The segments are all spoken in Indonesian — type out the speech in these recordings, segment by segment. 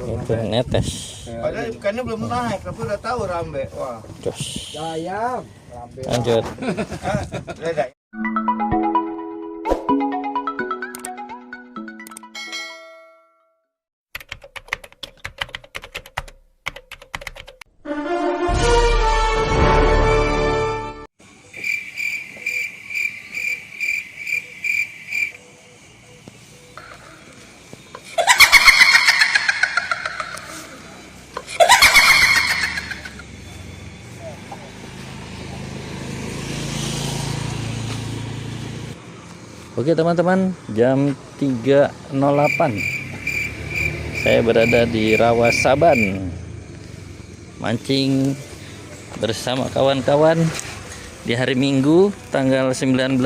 Itu netes. Padahal ikannya belum naik, tapi udah tahu rambe. Wah. Jos. Ayam. Rambe. Lanjut. Beda. Oke teman-teman, jam 3.08 saya berada di Rawa Saban, mancing bersama kawan-kawan di hari Minggu tanggal 19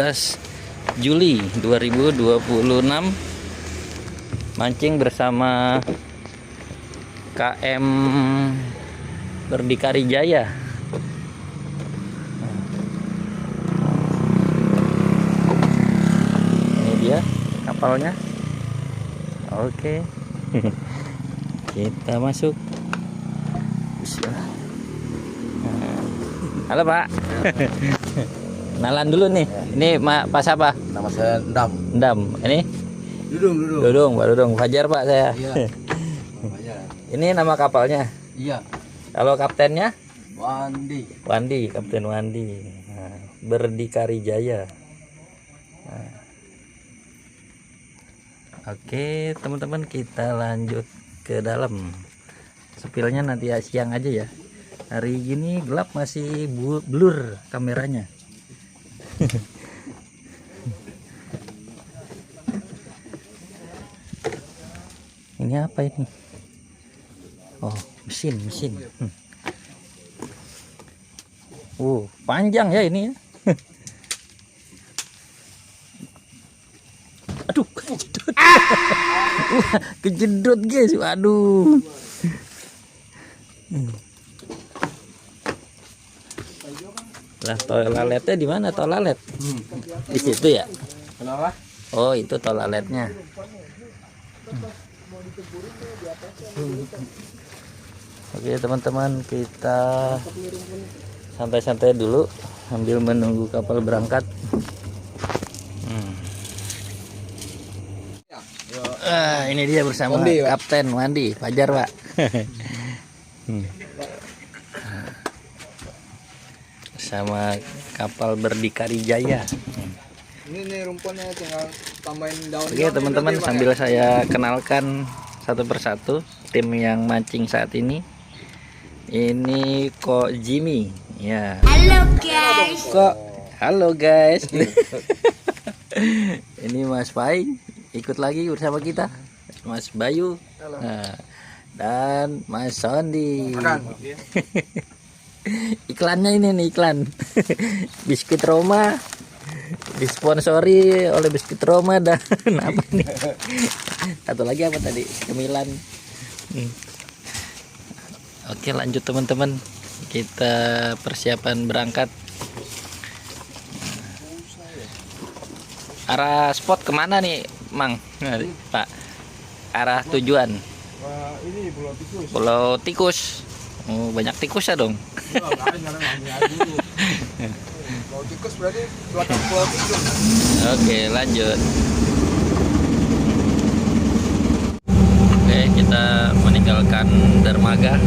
Juli 2026, mancing bersama KM Berdikari Jaya. Ya, kapalnya. Oke. Kita masuk. Bismillah. Halo Pak. Kenalan dulu nih. Ini Pak siapa? Nama saya Endam. Endam. Ini? Dudung. Dudung, Pak Dudung. Fajar Pak saya. Iya. Ini nama kapalnya. Iya. Kalau kaptennya? Wandi. Wandi, Kapten Wandi. Nah, Berdikari Jaya. Nah. Oke teman-teman, kita lanjut ke dalam. Sepilnya nanti siang aja ya. Hari gini gelap, masih blur kameranya. Ini apa ini? Oh, mesin. Panjang ya ini ya. Aduh, kejedot. Wah, kejedot guys. Waduh. Lah, tol laletnya di mana? Tol lalet. Di situ ya? Kenapa? Oh, itu tol laletnya. Oke, teman-teman, kita santai-santai dulu sambil menunggu kapal berangkat. Ini dia bersama Wandi, Kapten Wandi, Fajar Pak. Bersama kapal Berdikari Jaya. Ini rumpunnya tinggal tambahin daun. Oke teman-teman, sambil saya kenalkan satu persatu tim yang mancing saat ini. Ini Ko Jimmy, ya. Halo guys. Ini Mas Pai ikut lagi bersama kita, Mas Bayu. Nah, dan Mas Sondi. Iklannya ini nih, iklan Biskuit Roma, disponsori oleh Biskuit Roma dan apa nih? Satu lagi apa tadi? Cemilan. Oke, lanjut teman-teman. Kita persiapan berangkat. Arah spot kemana nih, Mang? Pak, arah tujuan? Ini Pulau Tikus. Pulau Tikus. Oh, banyak tikus ya dong. Pulau Tikus berarti belakang Pulau Tikus. Oke, lanjut. Oke, kita meninggalkan dermaga.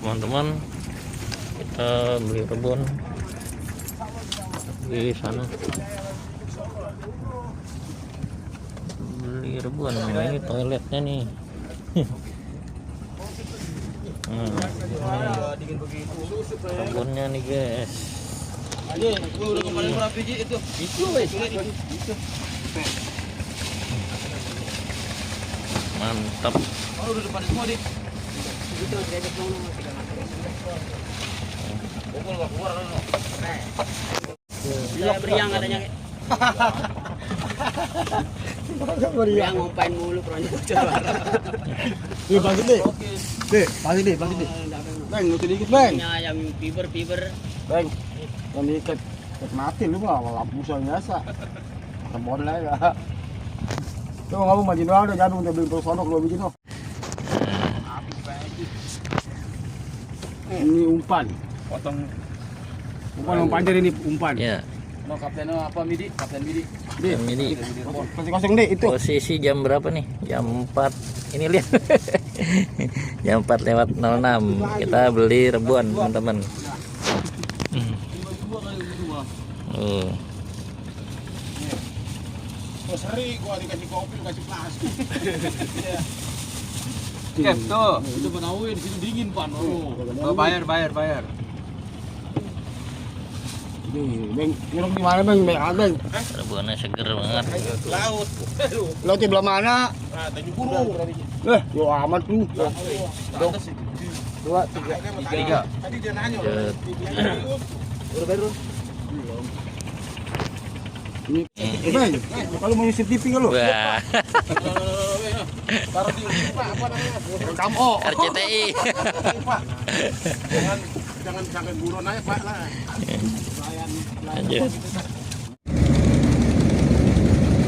Teman-teman, kita beli rebon di sana. Beli rebon. Nah, ini toiletnya nih. Rebonnya nih guys. Mantap. Beriang katanya. Beriang ngumpain mulu proyek coba. Deh, bagi deh. Deh, bagi deh. Bang, lu sedikit, Bang. Yang fiber. Bang, yang diikat mati lu mah lampu biasa. Tembon lah ya. Tuh kamu majin doang deh, jangan udah beli terus sonok lu bikin loh. Ini umpan. Potong. Umpan panjang ini umpan. Ya, No kapten apa Midi? Kapten Midi. Deh, ini kosong deh itu. posisi jam berapa nih? Jam 4. Ini lihat. Jam 4:06. Kita beli rebuan, teman-teman. Oh. Oh, seri gua dikasih kopi, dikasih plastik. Kep tuh. Itu penawin, situ dingin, Pan. Oh, Bayar. Bang, nyuruh di mana, Bang? Bang. Rebuannya seger banget. Laut. Laut di belah mana? Nah, Tanjung Buru. Yo amat lu. 2, 3. Tadi dia nanya. Udah baru. Ini, Bang, kalau mau ngisi TV kan lu? Wah, Taruh di apa namanya? Kamu. RCTI. Pak. Jangan buron aja, Pak lah.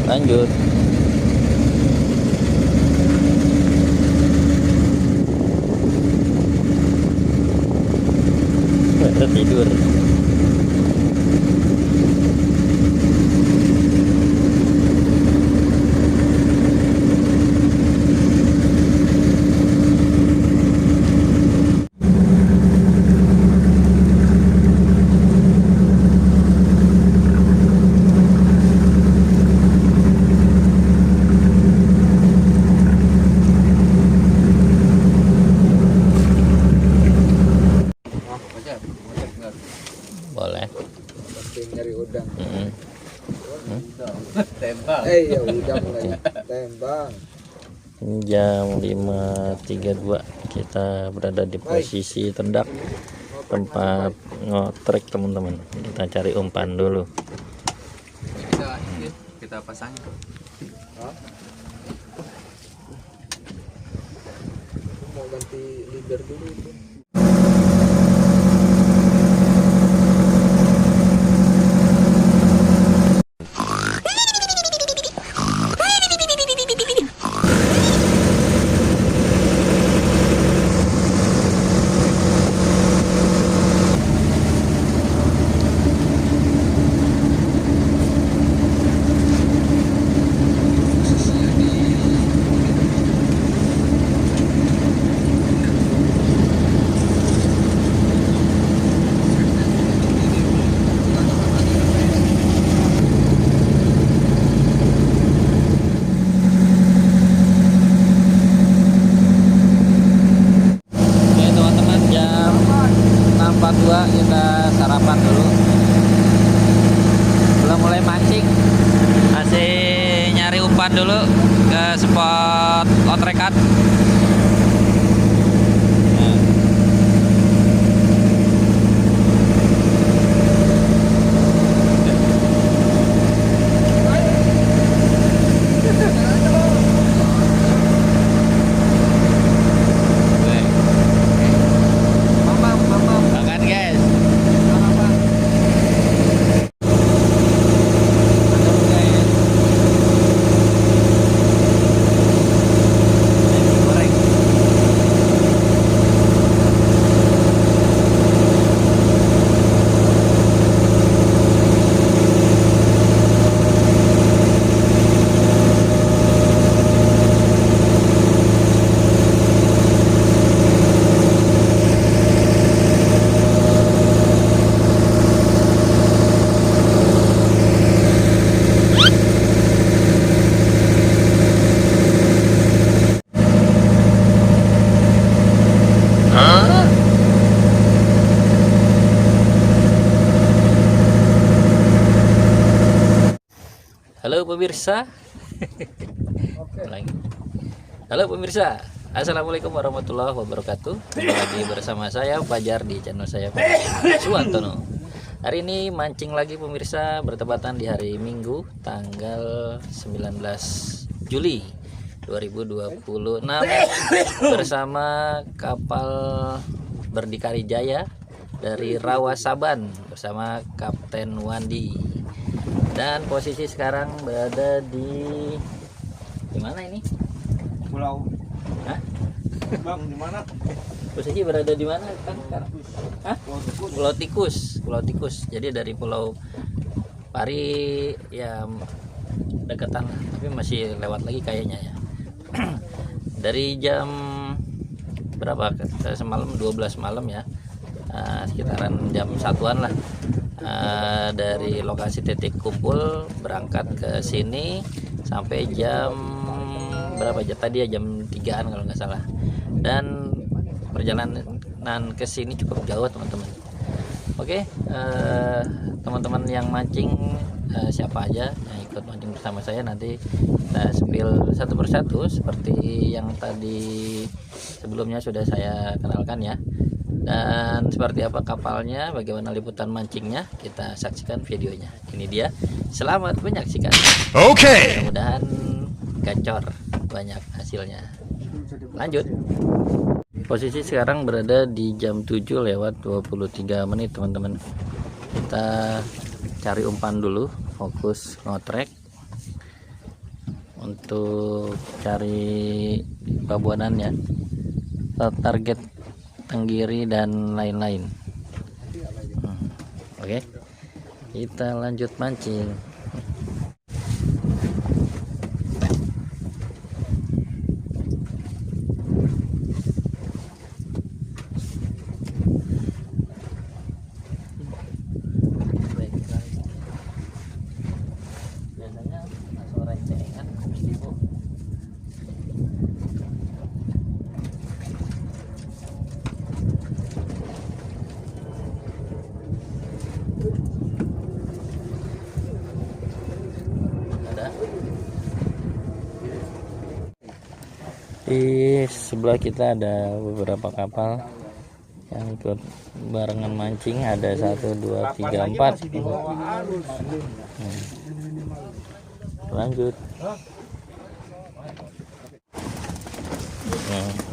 Lanjut. Pada tidur. Boleh. Nyari udang. Tembang. Ya udang lagi. Tembang. Jam 5.32 kita berada di posisi tendak tempat ngotrek, teman-teman. Kita cari umpan dulu. Kita pasangin. Mau ganti leader dulu itu. Oke, teman-teman, jam 6.42 kita sarapan dulu. Belum mulai mancing, masih nyari umpan dulu ke spot otrekan. Makan, guys. Halo pemirsa. Lagi. Halo pemirsa. Assalamualaikum warahmatullahi wabarakatuh. Kembali lagi bersama saya Fajar di channel saya Suwantono. Hari ini mancing lagi pemirsa, bertepatan di hari Minggu tanggal 19 Juli 2026 bersama kapal Berdikari Jaya dari Rawa Saban bersama Kapten Wandi. Dan posisi sekarang berada di mana ini? Pulau. Hah? Bang, di mana? Posisi berada di mana kan sekarang? Hah? Pulau Tikus. Pulau Tikus. Jadi dari Pulau Pari ya dekatan lah, tapi masih lewat lagi kayaknya ya. Dari jam berapa? Semalam 12 malam ya. Sekitaran jam 1-an lah. Dari lokasi titik kumpul berangkat ke sini sampai jam berapa aja tadi ya, jam 3-an kalau nggak salah. Dan perjalanan ke sini cukup jauh teman-teman. Oke, teman-teman yang mancing siapa aja yang ikut mancing bersama saya, nanti kita spill satu persatu seperti yang tadi sebelumnya sudah saya kenalkan ya. Dan seperti apa kapalnya, bagaimana liputan mancingnya, kita saksikan videonya. Ini dia, selamat menyaksikan. Oke. Mudah-mudahan gacor banyak hasilnya. Lanjut. Posisi sekarang berada di jam 7:23 teman-teman. Kita cari umpan dulu, fokus ngotrek untuk cari babuanannya, target tenggiri dan lain-lain. Oke, kita lanjut mancing. Di sebelah kita ada beberapa kapal yang ikut barengan mancing, ada 1, 2, 3, 4. Lanjut.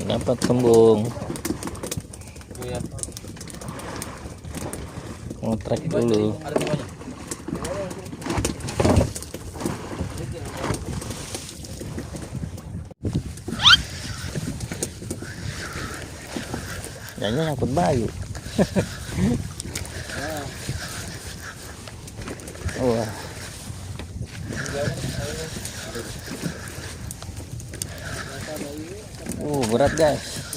Dapat kembung. Ngotrek dulu. Kayaknya nyangkut bayu. Wah. Berat guys.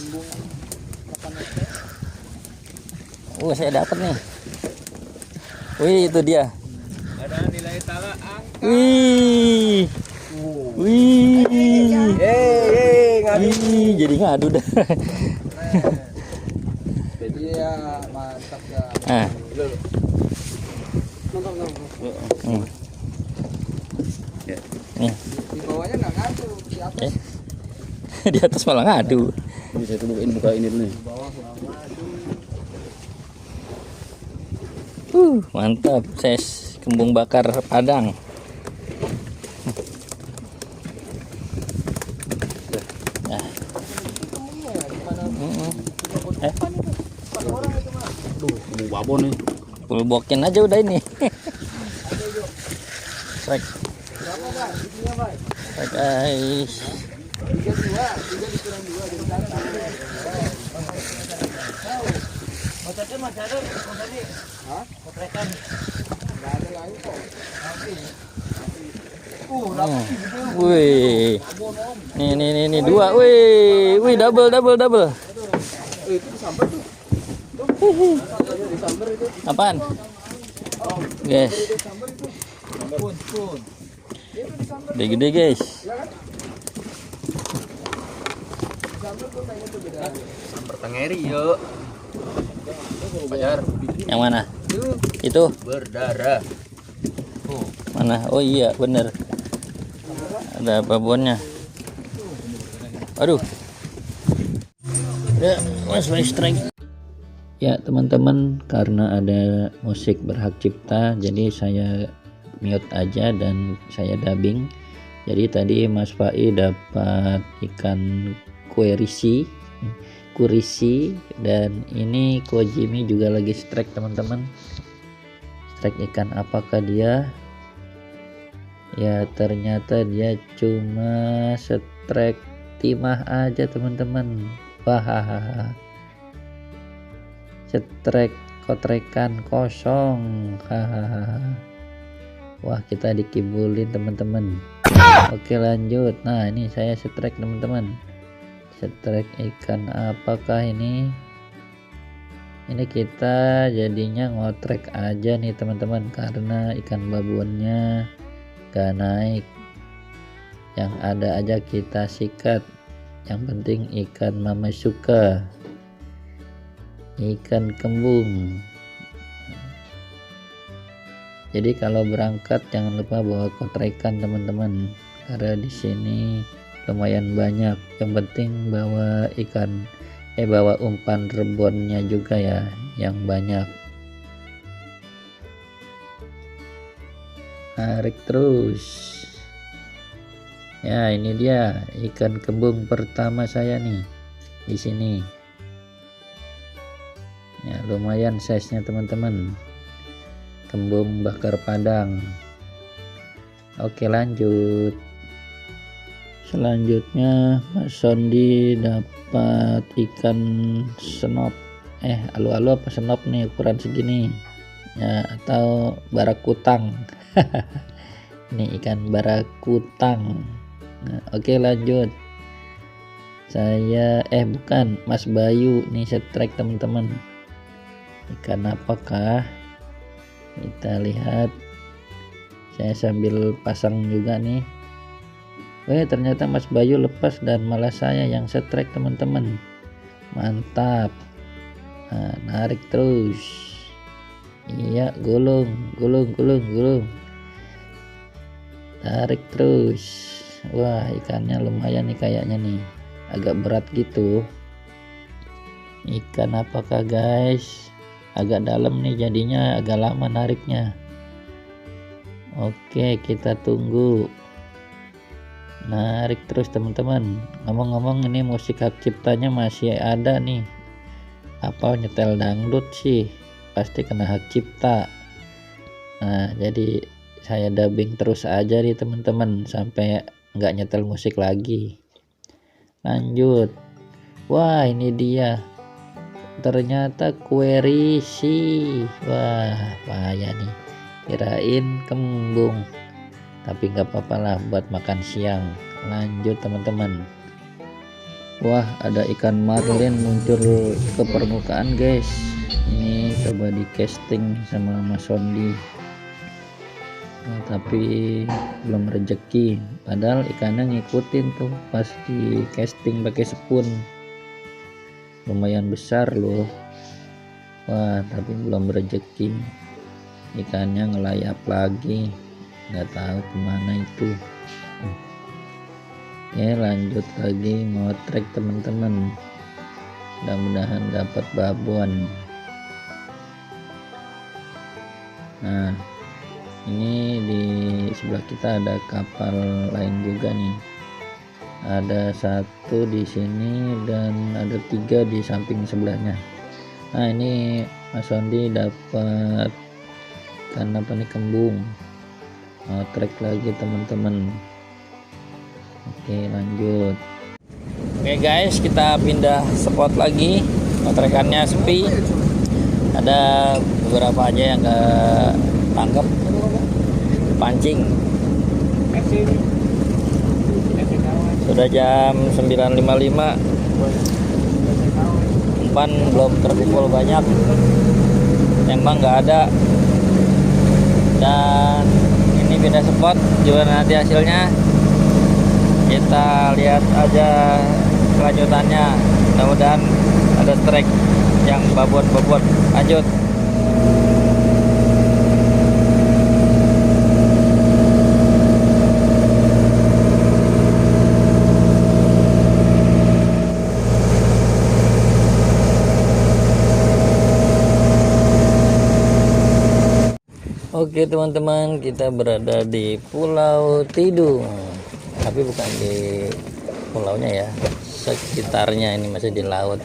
Saya dapat nih. Wih, itu dia. Ada nilai tala angka. Wih. Jadi ngadu dah. Iya, mantap ya. Nih. Di bawahnya nggak ngadu, di atas. Di atas malah ngadu. Ini saya tubuhin buka ini dulu nih. Mantap, ses kembung bakar Padang. Babon nih. Full bokin aja udah ini. Strike. Strike guys. Wih. Nih 2. Wih, double. Apaan? Guys. Gede guys. Samper tengeri yuk. Fajar. Yang mana? Itu Berdarah. mana? Oh iya bener, ada babonnya. Aduh, ada Mas Boy strike. Ya teman-teman, karena ada musik berhak cipta jadi saya mute aja dan saya dubbing. Jadi tadi Mas Pai dapat ikan kurisi dan ini Kojimi juga lagi strike teman-teman. Strike ikan apakah dia? Ya ternyata dia cuma strike timah aja teman-teman. Wah, strike kotrekan kosong. Hahaha. Wah, kita dikibulin teman-teman. Oke lanjut. Nah ini saya strike teman-teman. Strike ikan apakah ini? Ini kita jadinya ngotrek aja nih teman-teman, karena ikan babonnya gak naik. Yang ada aja kita sikat. Yang penting ikan mama suka, ikan kembung. Jadi kalau berangkat jangan lupa bawa kotrekan teman-teman, karena di sini lumayan banyak. Yang penting bawa ikan bawa umpan rebonnya juga ya yang banyak. Tarik terus. Ya ini dia ikan kembung pertama saya nih di sini. Ya lumayan size-nya teman-teman. Kembung bakar Padang. Oke lanjut. Selanjutnya Mas Sondi dapat ikan senop. Alu-alu apa senop nih ukuran segini ya, atau barakutang. Ini ikan barakutang. Nah, oke lanjut. Saya bukan Mas Bayu nih strike teman-teman. Ikan apakah? Kita lihat. Saya sambil pasang juga nih. Ternyata Mas Bayu lepas dan malah saya yang strike teman-teman. Mantap. Nah, narik terus. Iya, gulung. Tarik terus. Wah, ikannya lumayan nih kayaknya nih. Agak berat gitu. Ikan apakah guys? Agak dalam nih jadinya, agak lama nariknya. Oke, kita tunggu. Narik terus teman-teman. Ngomong-ngomong ini musik hak ciptanya masih ada nih. Apa nyetel dangdut sih? Pasti kena hak cipta. Nah, jadi saya dubbing terus aja nih teman-teman sampai nggak nyetel musik lagi. Lanjut. Wah, ini dia. Ternyata kurisi. Wah, bahaya nih. Kirain kembung. Tapi nggak apa-apa lah buat makan siang. Lanjut teman-teman. Wah, ada ikan marlin muncul ke permukaan guys. Ini coba di casting sama Mas Sondi. Nah, tapi belum rezeki. Padahal ikannya ngikutin tuh pas di casting pakai spoon. Lumayan besar loh. Wah, tapi belum rezeki. Ikannya ngelayap lagi. Nggak tahu kemana itu. Ya lanjut lagi ngotrek teman-teman. Mudah-mudahan dapat babon. Nah ini di sebelah kita ada kapal lain juga nih. Ada satu di sini dan ada 3 di samping sebelahnya. Nah ini Mas Sondi dapat ikan apa nih, kembung. Trek lagi teman-teman. Oke lanjut. Oke guys, kita pindah spot lagi. Trekannya sepi. Ada beberapa aja yang nggak tangkap pancing. Sudah jam 9.55. Umpan belum terkumpul banyak. Emang nggak ada. Dan ini pindah spot, juga nanti hasilnya kita lihat aja kelanjutannya. Mudah-mudahan ada strike yang babon-babon. Lanjut. Oke teman-teman, kita berada di Pulau Tidung, tapi bukan di pulaunya ya, sekitarnya ini masih di laut.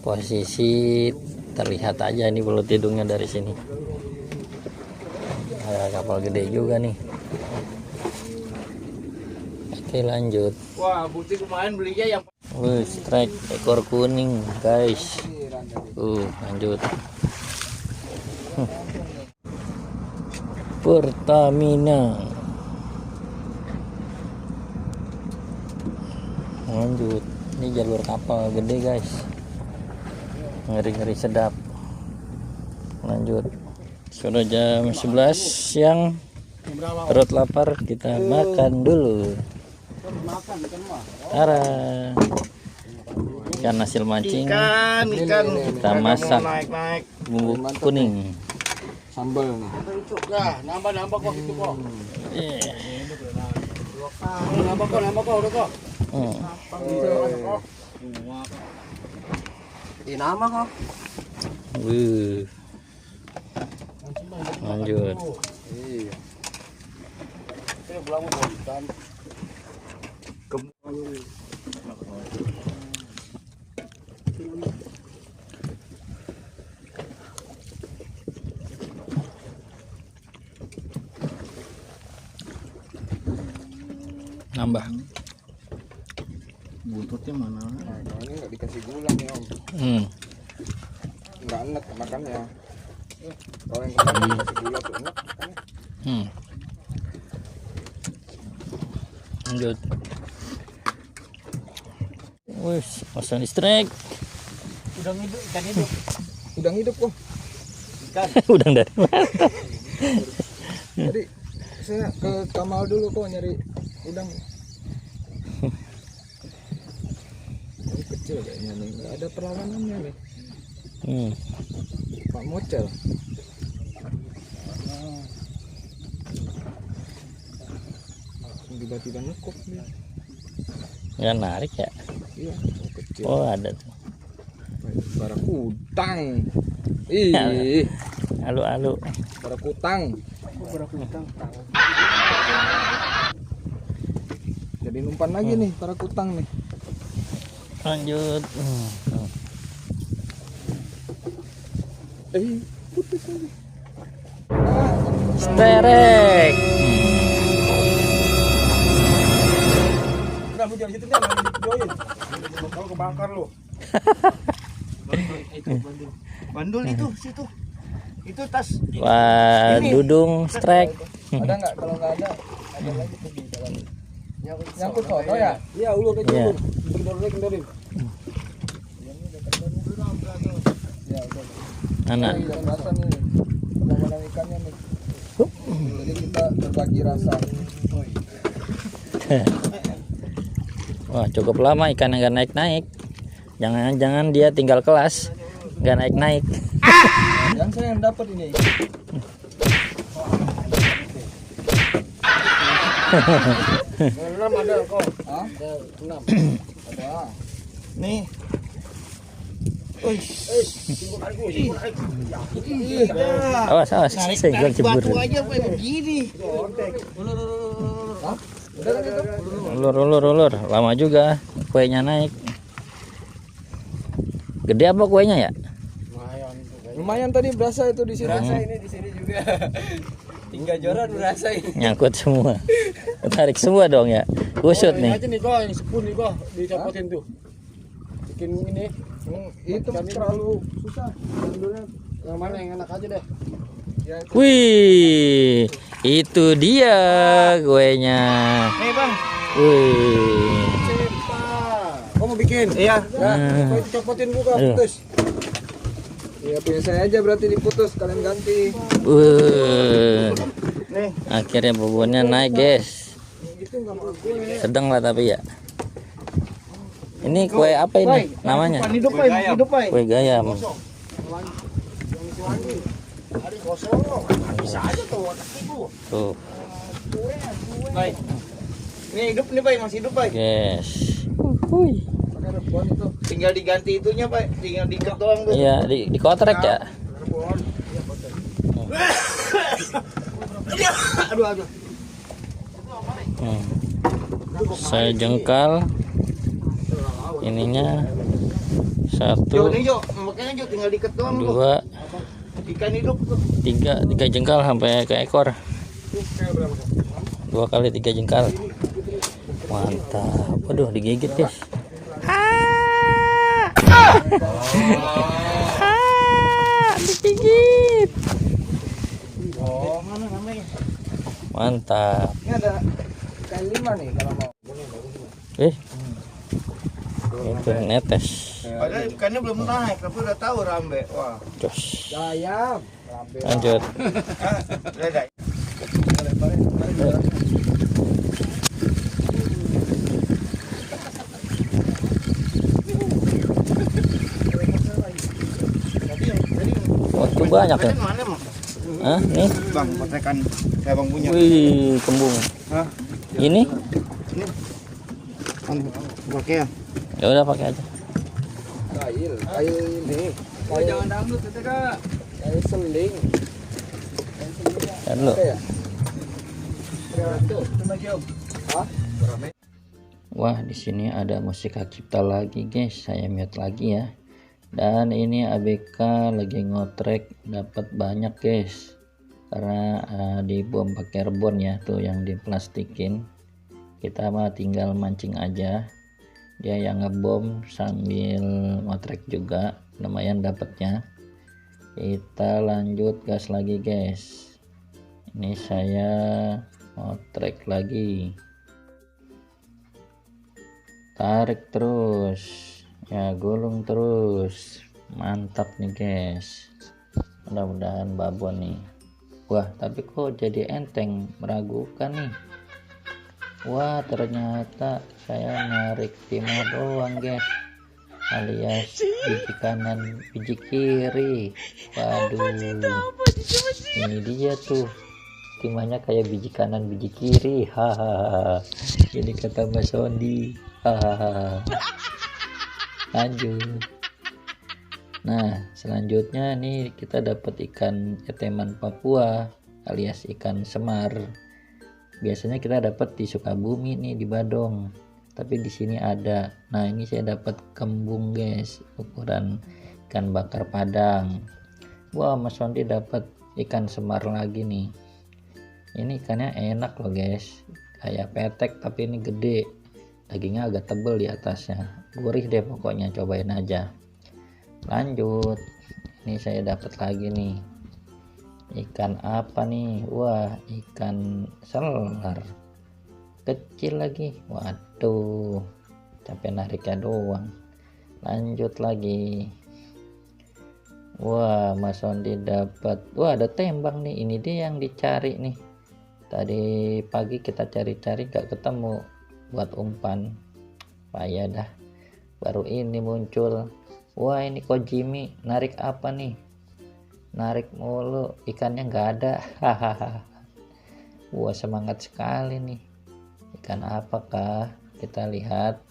Posisi terlihat aja nih Pulau Tidungnya dari sini. Ada kapal gede juga nih. Oke lanjut. Wah, Buti kemarin belinya yang Strike ekor kuning guys. Lanjut. Pertamina. Lanjut. Ini jalur kapal gede guys. Ngeri-ngeri sedap. Lanjut. Sudah jam 11 siang. Perut lapar, kita makan dulu. Tara. Ikan hasil mancing. Kita masak bumbu kuning. Sambal nih. Nah, nambah kok itu kok. Nambah kok udah kok. Nama kok. Lanjut. Iya. Nambah. Bututnya mana? Nah, ini nggak dikasih gula nih om. Nggak enak makannya. Kalau yang kemarin dikasih gula tuh enak. Lanjut. Wih, pasang listrik. Udang hidup, ikan hidup. Udang hidup kok. Udang dari mana? Jadi saya ke Kamal dulu kok nyari udang. Ini kecil kayaknya nih, nggak ada perlawanannya nih. Pak Mocel. Tiba-tiba nekuk dia. Nggak narik ya? Iya, kecil. Oh ada tuh. Barakutang. Ih, Alu-alu. barakutang. Jadi umpan lagi nih barakutang nih. Lanjut. Putus lagi. Sterek. Udah lu jangan gitu deh, nanti videoin. Kalau kebakar lu. Bandul itu situ. Itu tas. Wah, dudung strike. Ada nggak? Kalau nggak ada lagi tuh di dalam. Nyangkut sono ya? Iya, ulur aja Iya. ulur. Kendorin. Ya udah. Anak. Yang rasa nih, penanganan ikannya nih. Jadi kita berbagi rasa. Wah, cukup lama ikan nggak naik-naik. Jangan-jangan dia tinggal kelas, nggak naik-naik. Yang saya yang dapat ini. Enam ada kok. Hah? 6. Ada. Nih. Awas, saya jual jebur. Aja begini. Hah? Udah kan itu? Ulur. Lama juga kuenya naik. Gede apa kuenya ya? Lumayan tadi berasa itu di sini. Ini di sini juga. Tinggal joran berasa ini. Nyangkut semua. Tarik semua dong ya. Kusut nih. Aja nih kok, yang sepun nih kok, dicopotin tuh. Bikin ini. Itu terlalu susah. Ambilnya Yang mana yang enak aja deh. ya itu. Wih, itu dia kuenya. Nih, Bang. Wih. Kau mau bikin? Iya. Kau copotin dulu kok, Aduh. putus. Ya biasa aja berarti diputus, kalian ganti. Nih. Akhirnya bobotnya naik guys. Itu nggak mau gue. Sedang lah tapi ya. Ini kue apa ini namanya? Hidup Pai. Kue gayam. Hari kosong. Bisa aja tuh otak itu. Tuh Baik. Nih hidup nih, Pak, masih hidup, Pak. guys. Pakai rebon itu. Tinggal diganti itunya, Pak. Tinggal diikat doang tuh. Iya di kotrek ya. Aduh. Saya jengkal ininya, 1 makanya Jo tinggal diket doang 2 ikan hidup tuh. 3 jengkal sampai ke ekor. 2 kali 3 jengkal. Mantap. Waduh, digigit guys. Digigit. Oh, mana namanya? Mantap. Ini ada ikan 5 nih kalau mau. Itu netes. Padahal ikannya belum naik, tapi udah tahu rambe. Wah. Jos. Ayam. Lanjut. Udah. Waktu banyak ya. Mana emang? Hah, nih. Bang, patekan kayak Bang punya. Wih, kembung. Hah? Ini? Pakai ya? Ya udah pakai aja. Kail ini. Jangan dangdut itu Kak. Kail seling. Ya dulu. Ya? Wah, di sini ada musik hak cipta lagi, guys. Saya mute lagi ya. Dan ini ABK lagi ngotrek, dapat banyak, guys. Karena dibom pakai rebon ya, tuh yang diplastikin. Kita mah tinggal mancing aja. Dia yang ngebom sambil ngotrek juga, lumayan dapatnya. Kita lanjut gas lagi, guys. Ini saya ngotrek lagi. Tarik terus ya, gulung terus. Mantap nih guys, mudah-mudahan babon nih. Wah, tapi kok jadi enteng, meragukan nih. Wah, ternyata saya narik timah doang guys, alias biji kanan biji kiri. Waduh, ini dia tuh, timahnya kayak biji kanan biji kiri. Hahaha, ini kata Mas Sondi. Lanjut. Nah, selanjutnya nih kita dapat ikan eteman Papua alias ikan semar. Biasanya kita dapat di Sukabumi nih, di Badung, tapi di sini ada. Nah, ini saya dapat kembung guys, ukuran ikan bakar Padang. Wah, Mas Sondi dapat ikan semar lagi nih. Ini ikannya enak loh guys, kayak petek tapi ini gede. Dagingnya agak tebal di atasnya, gurih deh pokoknya, cobain aja. Lanjut, ini saya dapat lagi nih ikan apa nih. Wah, ikan selar kecil lagi. Waduh, capek nariknya doang. Lanjut lagi. Wah, Mas Sondi dapat. Wah, ada tembang nih, ini dia yang dicari nih. Tadi pagi kita cari-cari gak ketemu buat umpan. Payah dah, baru ini muncul. Wah, ini Kojimi narik apa nih, narik mulu, ikannya nggak ada. Hahaha. Wah, semangat sekali nih. Ikan apakah, kita lihat.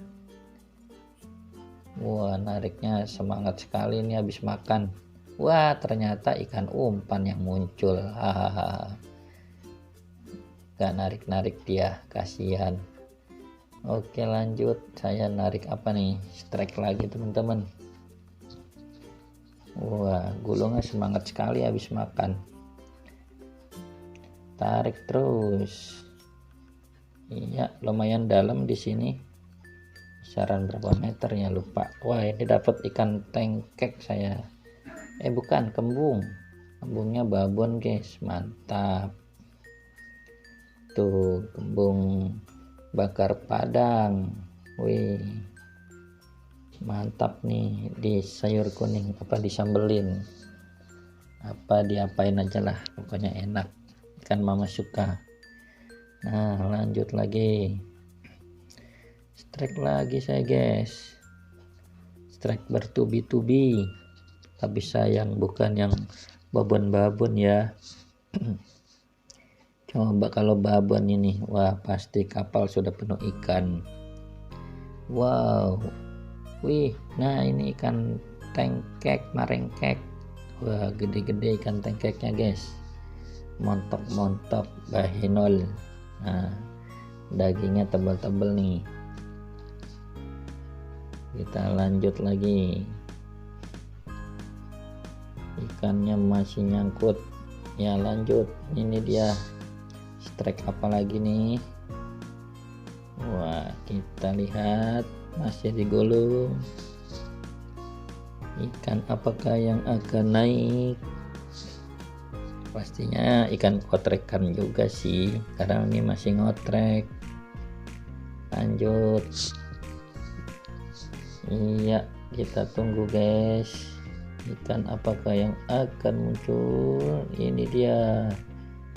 Wah, nariknya semangat sekali nih habis makan. Wah, ternyata ikan umpan yang muncul. Hahaha. Gak narik-narik dia, kasihan. Oke, lanjut, saya narik apa nih, strike lagi teman-teman. Wah, gulungnya semangat sekali habis makan. Tarik terus. Iya, lumayan dalam di sini. Kisaran berapa meter ya, lupa. Wah, ini dapat ikan tengkek saya. Bukan, kembung. Kembungnya babon guys, mantap. Tuh, kembung bakar Padang. Wih, mantap nih, di sayur kuning apa disambelin apa diapain aja lah, pokoknya enak, ikan mama suka. Nah, lanjut lagi, strike lagi saya guys, strike bertubi-tubi, tapi sayang bukan yang babon-babon ya. Coba kalau babon ini, wah pasti kapal sudah penuh ikan. Wow, wih, nah ini ikan tengkek, marengkek. Wah, gede-gede ikan tengkeknya guys. montok-montok bahinol. Nah, dagingnya tebal-tebal nih. Kita lanjut lagi. Ikannya masih nyangkut ya, lanjut. Ini dia strike apa lagi nih. Wah, kita lihat masih digulung. Ikan apakah yang akan naik? Pastinya ikan kotrekan juga sih, karena ini masih ngotrek. Lanjut. Iya, kita tunggu guys. Ikan apakah yang akan muncul? Ini dia.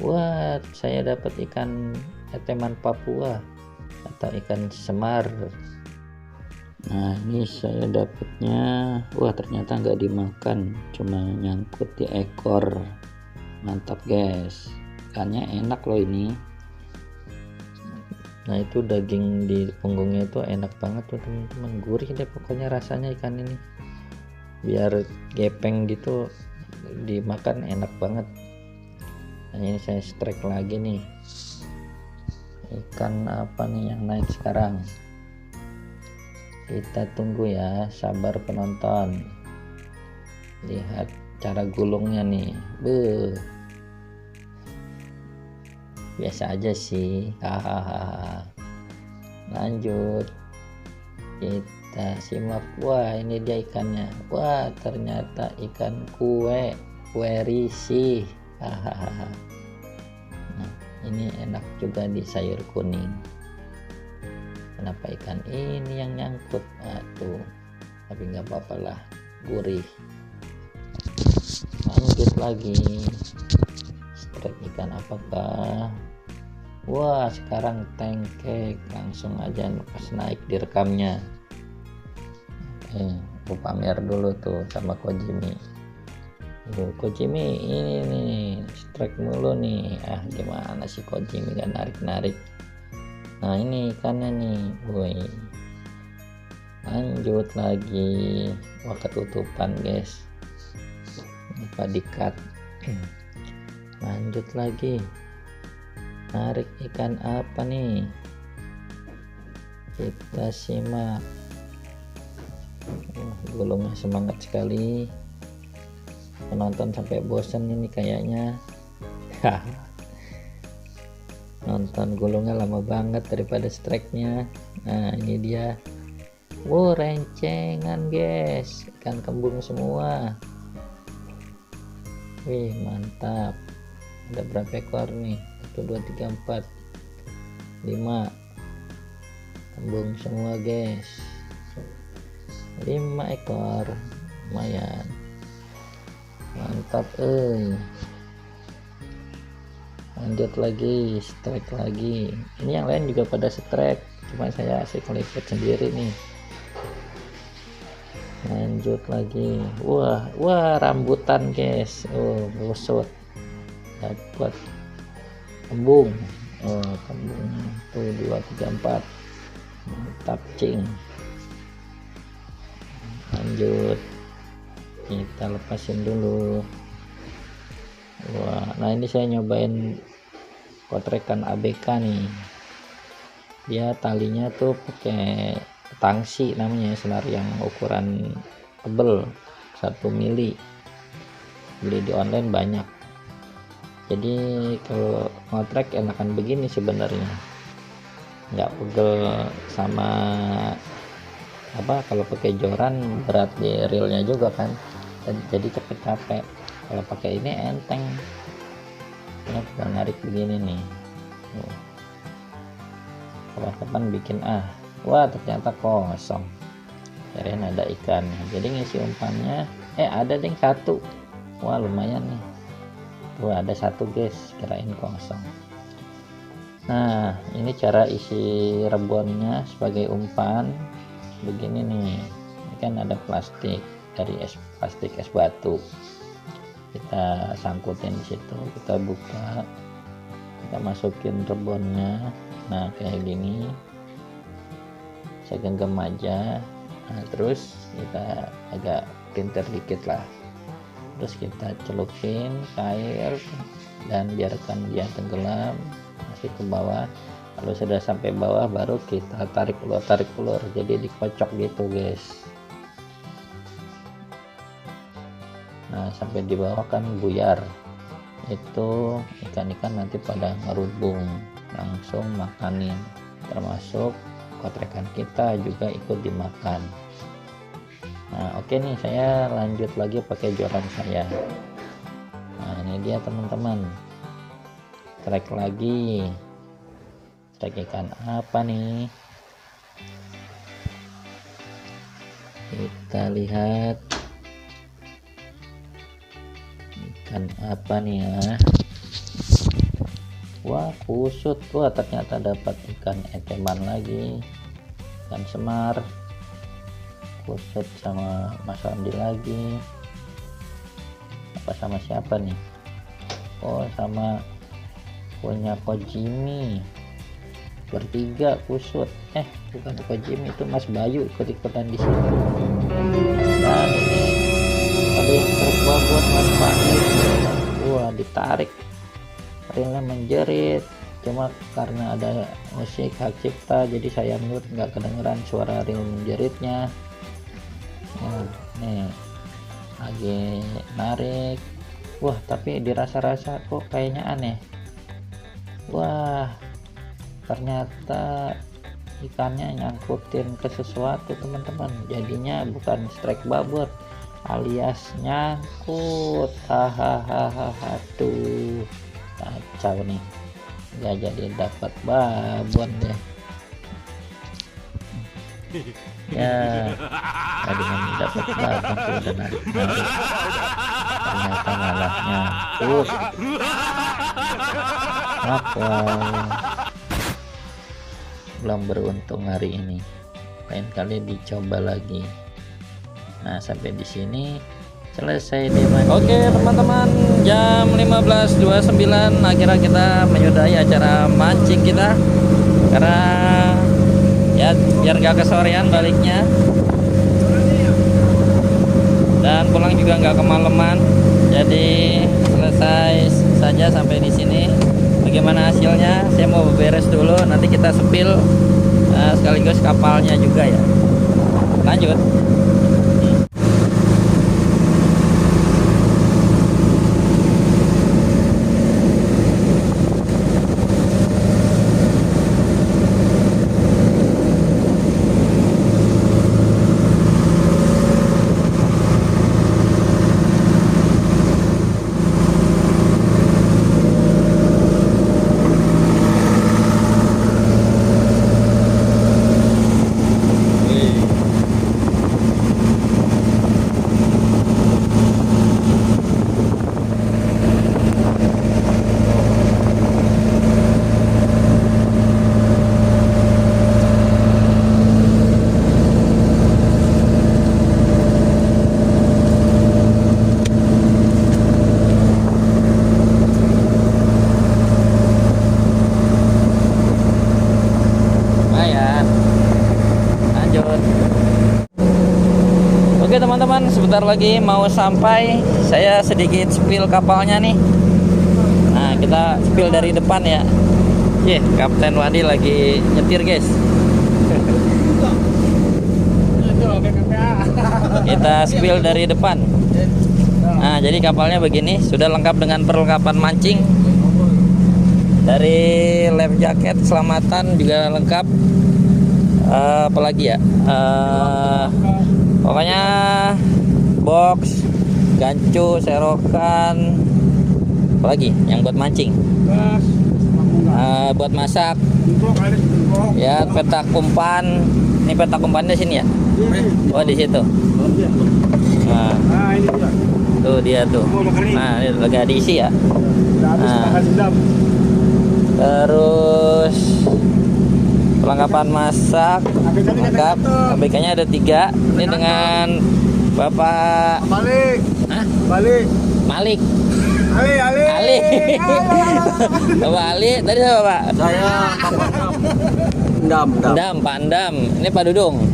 Wah, saya dapat ikan eteman Papua atau ikan semar. Nah, ini saya dapatnya. Wah, ternyata nggak dimakan, cuma nyangkut di ekor. Mantap guys, ikannya enak loh ini. Nah, itu daging di punggungnya itu enak banget tuh teman-teman, gurih deh pokoknya rasanya ikan ini. Biar gepeng gitu, dimakan enak banget. Nah, ini saya strike lagi nih. Ikan apa nih yang naik sekarang? Kita tunggu ya, sabar penonton. Lihat cara gulungnya nih. Biasa aja sih. Hahaha. Lanjut. Kita simak. Wah, ini dia ikannya. Wah, ternyata ikan kue risih. Hahaha. Nah, ini enak juga di sayur kuning. Kenapa ikan ini yang nyangkut? Aduh, tapi nggak apa-apa lah, gurih. Lanjut lagi. Strike ikan apakah? Wah, sekarang tengkek. Langsung aja pas naik direkamnya. Aku pamer dulu tuh sama Kojimi. Kojimi ini nih, strike mulu nih. Gimana sih Kojimi gak narik-narik. Nah, ini ikannya nih. Woi. Lanjut lagi. Wah, ketutupan guys. Lupa di-cut. Lanjut lagi. Narik ikan apa nih? Kita simak. Gulungnya semangat sekali. Penonton sampai bosan ini kayaknya. Nonton gulungnya lama banget daripada strike-nya. Nah, ini dia. Wow, rencengan guys, ikan kembung semua. Wih, mantap. Ada berapa ekor nih? 1, 2, 3, 4, 5 kembung semua guys. 5 ekor, lumayan. Mantap. Lanjut lagi, strike lagi. Ini yang lain juga pada strike, cuma saya asik meliput sendiri nih. Lanjut lagi. Wah, rambutan guys. Busut. Dapat kembung. Kembung tuh 2, 3, 4. Mantap cing. Lanjut. Kita lepasin dulu. Wah, nah ini saya nyobain kotrekan ABK nih. Dia talinya tuh pakai tangsi namanya, senar yang ukuran tebel 1 mili. Beli di online banyak. Jadi kalau ngotrek enakan begini sebenarnya, nggak pegel sama apa. Kalau pakai joran berat di reelnya juga kan, jadi cepet capek. Kalau pakai ini enteng. Ini tinggal narik begini nih. Kapan-kapan bikin wah, ternyata kosong. Kirain ada ikan. Jadi ngisi umpannya ada deh 1. Wah, lumayan nih. Tuh ada 1 guys, kirain kosong. Nah, ini cara isi rebonnya sebagai umpan. Begini nih. Ini kan ada plastik dari plastik es batu. Kita sangkutin di situ, kita buka, kita masukin rebonnya. Nah, kayak gini. Saya genggam aja. Nah, terus kita agak pinter dikit lah. Terus kita celupin ke air, dan biarkan dia tenggelam masih ke bawah. Kalau sudah sampai bawah baru kita tarik ulur, jadi dikocok gitu guys. Nah sampai di bawah kan buyar, itu ikan-ikan nanti pada ngerubung, langsung makanin, termasuk kotrekan kita juga ikut dimakan. Nah oke nih, saya lanjut lagi pakai joran saya. Nah ini dia teman-teman, trek lagi. Trek ikan apa nih? Kita lihat ikan apa nih ya. Wah kusut. Wah ternyata dapat ikan eteman lagi, ikan semar. Kusut sama Mas Andi lagi. Apa sama siapa nih? Oh sama punya Ko Jimmy. Bertiga kusut. Bukan Ko Jimmy, itu Mas Bayu ikut-ikutan di sini. Dan ini ada yang terbuat Mas Bayu. Wah ditarik, rilnya menjerit. Cuma karena ada musik hak cipta, jadi saya mute, nggak kedengeran suara ril menjeritnya. Nih lagi narik. Wah tapi dirasa-rasa kok kayaknya aneh. Wah ternyata ikannya nyangkutin ke sesuatu teman-teman, jadinya bukan strike babon alias nyangkut. Hahaha, tuh kacau nih, nggak jadi dapat babon deh ya. Tadi dapat babon sudah narik, ternyata malah nyangkut. Apa belum beruntung hari ini, lain kali dicoba lagi. Nah sampai di sini selesai deh. Oke teman-teman, jam 15.29 akhirnya kita menyudahi acara mancing kita, karena ya biar gak kesorean baliknya dan pulang juga nggak kemalaman. Jadi selesai saja sampai di sini. Bagaimana hasilnya? Saya mau beres dulu, nanti kita sepil sekaligus kapalnya juga ya. Lanjut. Oke teman-teman, sebentar lagi mau sampai. Saya sedikit spill kapalnya nih. Nah kita spill dari depan ya. Kapten Wadi lagi nyetir guys. Kita spill dari depan. Nah jadi kapalnya begini, sudah lengkap dengan perlengkapan mancing. Dari life jacket keselamatan juga lengkap. Apalagi ya, pokoknya box, gancu, serokan, apalagi yang buat mancing, buat masak ya, petak umpan. Ini petak umpannya sini ya. Oh di situ. Nah ini dia. Tuh dia tuh. Nah ini lagi diisi ya. Nah, terus perlengkapan masak lengkap. ABK-nya ada 3. Ini dengan Bapak Malik. Ali. Bapak Ali. Tadi siapa Pak? Saya Pak Endam. Ini Pak Dudung.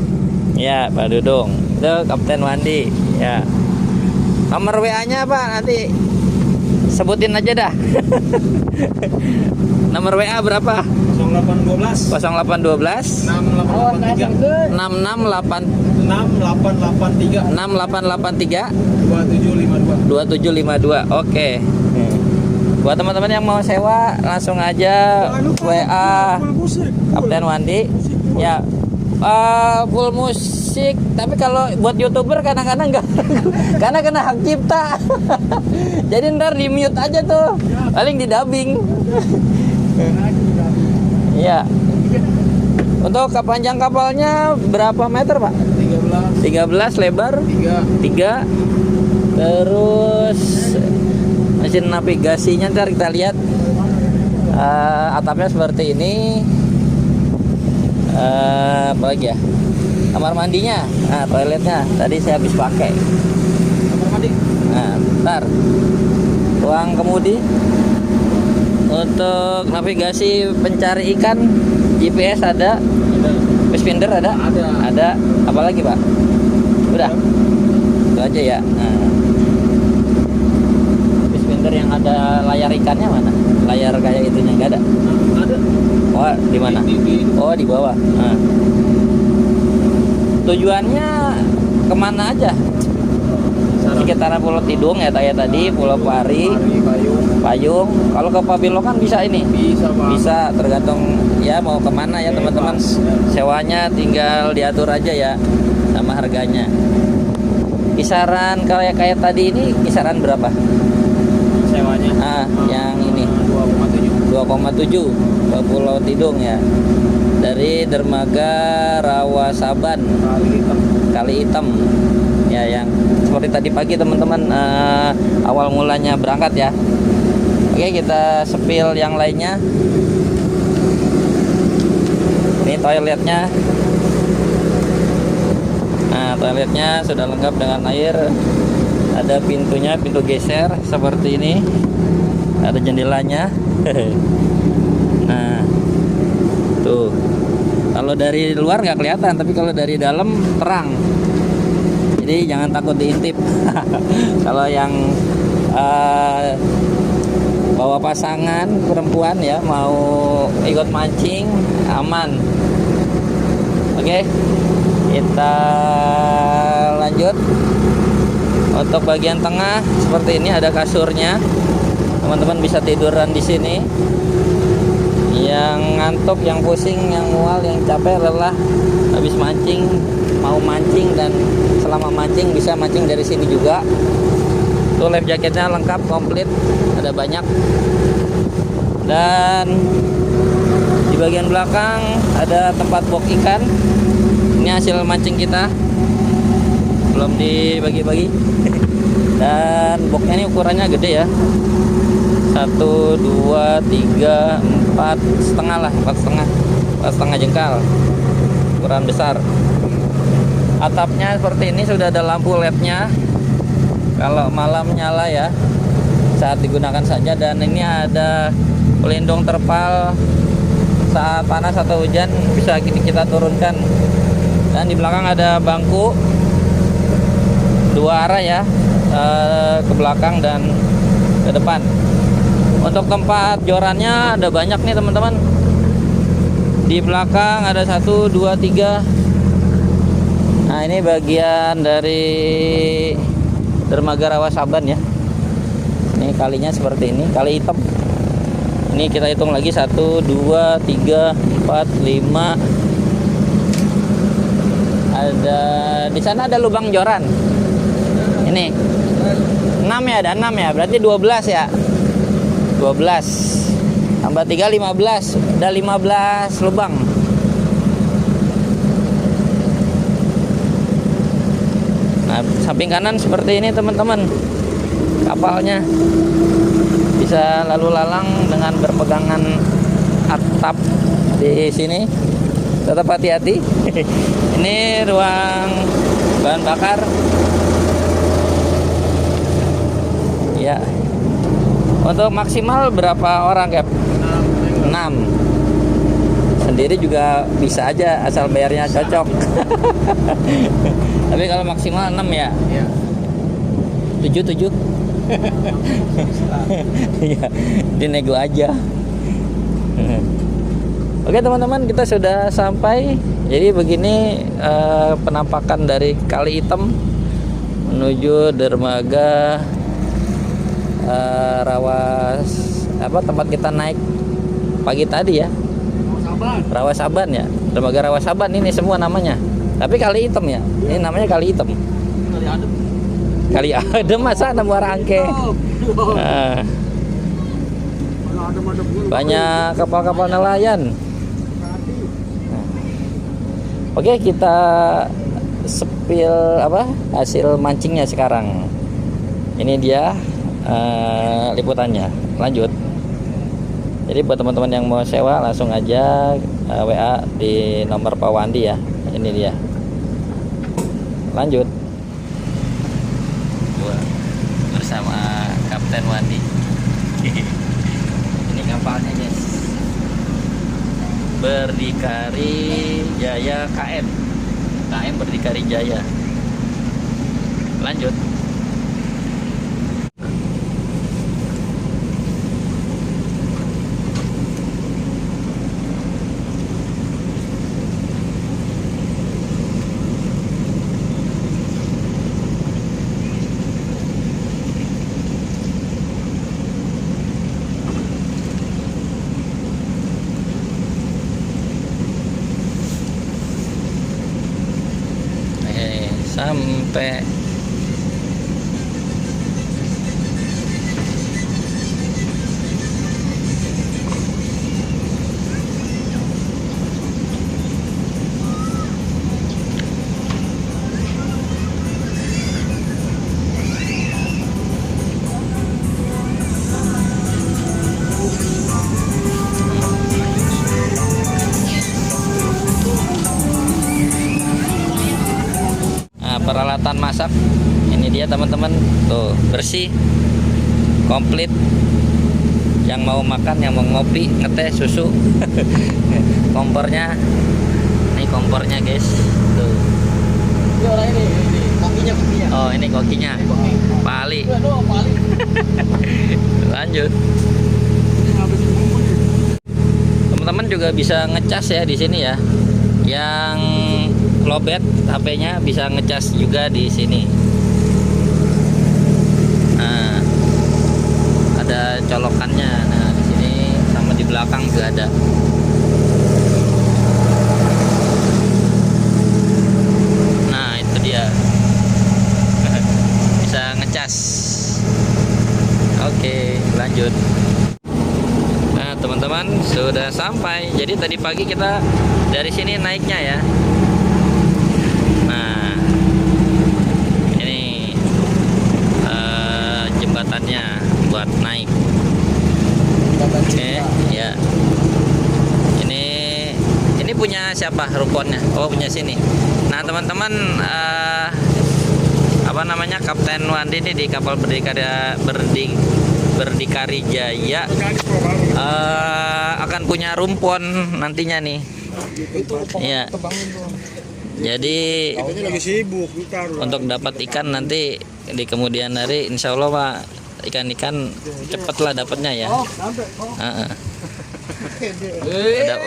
Ya Pak Dudung. Itu Kapten Wandi. Ya. Nomor WA-nya Pak nanti Sebutin aja dah. Nomor WA berapa? 0812 0812 6883 668 6883 6883 2752. 2752. Oke. Buat teman-teman yang mau sewa langsung aja WA Kapten Wandi. Ya, full musik. Tapi kalau buat YouTuber kadang-kadang enggak karena kena hak cipta. Jadi ntar di mute aja tuh. Paling di dubbing. Iya. Untuk kepanjang kapalnya berapa meter, Pak? 13 lebar 3. Terus mesin navigasinya ntar kita lihat. Atapnya seperti ini. Apalagi ya? Kamar mandinya, nah toiletnya tadi saya habis pakai. Kamar mandi. Nah, ntar ruang kemudi untuk navigasi pencari ikan, GPS ada, Finder ada. Apalagi Pak? Udah, itu aja ya. Nah, Finder yang ada layar ikannya mana? Layar kayak itunya nggak ada. Ada. Oh, di mana? Oh, di bawah. Nah. Tujuannya kemana aja? Sekitaran Pulau Tidung ya tadi, Pulau Pari, Payung. Kalau ke Pabilo kan bisa ini. Bisa tergantung ya mau kemana ya teman-teman. Sewanya tinggal diatur aja ya sama harganya. Kisaran kalau kayak tadi ini kisaran berapa? Sewanya. Yang ini 2,7 ke Pulau Tidung ya. Dari dermaga Rawasaban Kali Hitam ya, yang seperti tadi pagi teman-teman awal mulanya berangkat ya. Oke, kita sepil yang lainnya. Ini toiletnya. Nah, toiletnya sudah lengkap dengan air. Ada pintunya, pintu geser seperti ini. Ada jendelanya. Nah, tuh. Kalau dari luar nggak kelihatan, tapi kalau dari dalam terang. Jadi jangan takut diintip. Kalau yang bawa pasangan perempuan ya mau ikut mancing aman. Oke, kita lanjut. Untuk bagian tengah seperti ini ada kasurnya. Teman-teman bisa tiduran di sini. Yang ngantuk, yang pusing, yang mual, yang capek, lelah habis mancing, mau mancing dan selama mancing bisa mancing dari sini juga. Tuh life jacketnya lengkap komplit, ada banyak. Dan di bagian belakang ada tempat box ikan. Ini hasil mancing kita, belum dibagi-bagi. Dan boxnya ini ukurannya gede ya. 1, 2, 3, 4 setengah lah, 4 setengah jengkal, ukuran besar. Atapnya seperti ini, sudah ada lampu LED-nya. Kalau malam nyala ya, saat digunakan saja. Dan ini ada pelindung terpal saat panas atau hujan bisa kita turunkan. Dan di belakang ada bangku 2 arah ya, ke belakang dan ke depan. Untuk tempat jorannya ada banyak nih teman-teman. Di belakang ada 1, 2, 3. Nah, ini bagian dari dermaga Rawasaban ya. Ini kalinya seperti ini, kali hitam. Ini kita hitung lagi 1, 2, 3, 4, 5. Ada di sana ada lubang joran. Ini 6 ya, ada 6 ya. Berarti 12 ya. 12 tambah 3 15, ada 15 lubang. Nah, samping kanan seperti ini teman-teman. Kapalnya bisa lalu lalang dengan berpegangan atap di sini. Tetap hati-hati. Ini ruang bahan bakar. Ya. Untuk maksimal berapa orang, Cap? 6. Sendiri juga bisa aja asal bayarnya cocok. Tapi kalau maksimal 6 ya? Iya. 7. Iya, dinego aja. Oke teman-teman, kita sudah sampai. Jadi begini penampakan dari Kali Hitam menuju dermaga Rawas, tempat kita naik pagi tadi ya. Rawasaban ya, dermaga Rawasaban ini semua namanya. Tapi Kali Hitam ya, ini namanya Kali Hitam. Kali Adem masa ada Muara Angke. Nah, banyak kapal-kapal nelayan. Oke, kita spill hasil mancingnya sekarang. Ini dia liputannya. Lanjut. Jadi buat teman-teman yang mau sewa langsung aja WA di nomor Pak Wandi ya. Ini dia. Lanjut. Bersama Kapten Wandi. Ini kapalnya guys. Berdikari Jaya KM Berdikari Jaya. Lanjut. Sampai peralatan masak ini dia teman-teman, tuh bersih komplit. Yang mau makan, yang mau ngopi, ngeteh, susu. Kompornya, ini kompornya guys, tuh. Ini kokinya. Oh ini kokinya, Pak Ali. Lanjut. Teman-teman juga bisa ngecas ya di sini ya. Yang lowbat HP-nya bisa ngecas juga di sini. Nah, ada colokannya. Nah, di sini sama di belakang juga ada. Nah, itu dia. Bisa ngecas. Oke, lanjut. Nah, teman-teman sudah sampai. Jadi tadi pagi kita dari sini naiknya ya. Nah, ini jembatannya buat naik. Oke, ya. Ini punya siapa rukonnya? Oh, punya sini. Nah, teman-teman, Kapten Wandi ini di kapal Berdikari Jaya akan punya rumpon nantinya nih. Iya. Jadi lagi sibuk untuk dapat ikan nanti di kemudian hari, insya Allah Pak, ikan-ikan cepet lah dapatnya ya.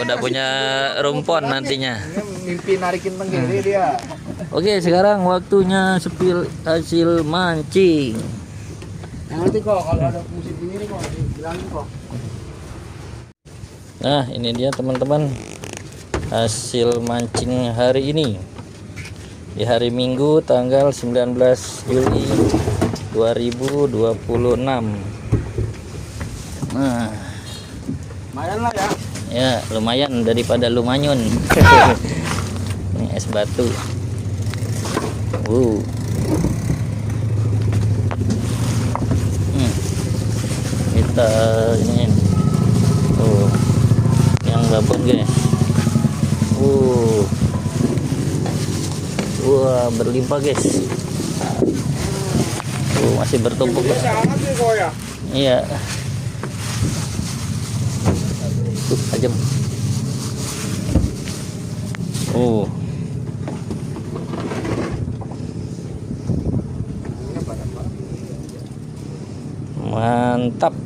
Udah punya rumpon nantinya. Mimpi narikin tenggiri dia. Oke, sekarang waktunya spill hasil mancing. Nanti kok kalau ada musim ini kok bilangin kok. Nah, ini dia teman-teman hasil mancing hari ini di hari Minggu tanggal 19 Juli 2026. Nah, Lumayan lah ya. ya lumayan daripada lumanyun. Ini es batu. Kita ini yang babon guys. Wah, berlimpah guys. Masih bertumpuk. Sangat nih kok ya. Iya. Tajam. Mantap.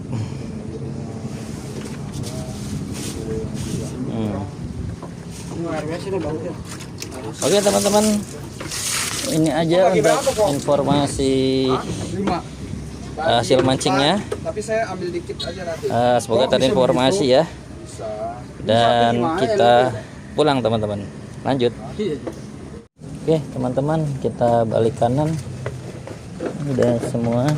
Oke teman-teman, ini aja untuk informasi hasil mancingnya. Tapi saya ambil dikit aja nanti. Semoga terinformasi ya. Dan kita pulang teman-teman. Lanjut. Oke teman-teman, kita balik kanan. Udah semua.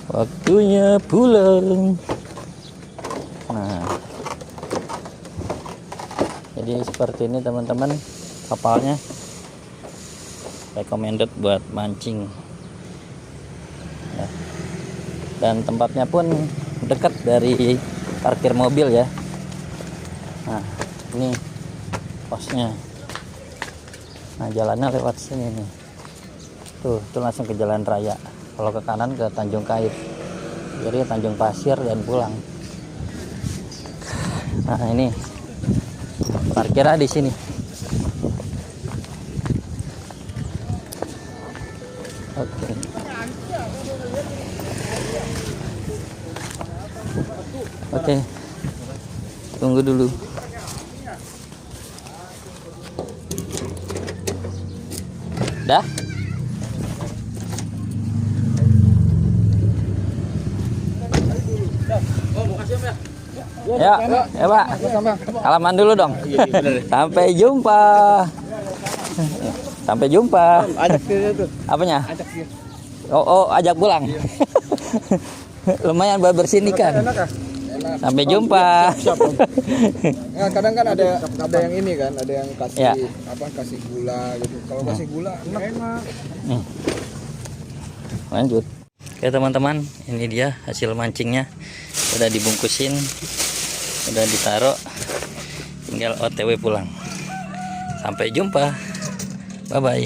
Waktunya pulang. Nah, jadi seperti ini teman-teman kapalnya, recommended buat mancing ya. Dan tempatnya pun dekat dari parkir mobil ya. Nah ini posnya. Nah jalannya lewat sini nih, tuh itu langsung ke jalan raya. Kalau ke kanan ke Tanjung Kait, jadi Tanjung Pasir dan pulang. Nah ini parkirnya di sini. Oke. Oke. Tunggu dulu. Dah? Ya, ya Pak. Salaman dulu dong. Sampai jumpa. Sampai jumpa. Ajak dia tuh. Apanya? Ajak dia. Oh, ajak pulang. Lumayan buat bersihin ikan. Sampai jumpa. Nah, kadang kan ada yang ini kan, ada yang kasih Ya. kasih gula gitu. Kalau kasih gula enak. Lanjut. Oke teman-teman, ini dia hasil mancingnya. Udah dibungkusin, udah ditaruh, tinggal OTW pulang. Sampai jumpa. Bye bye.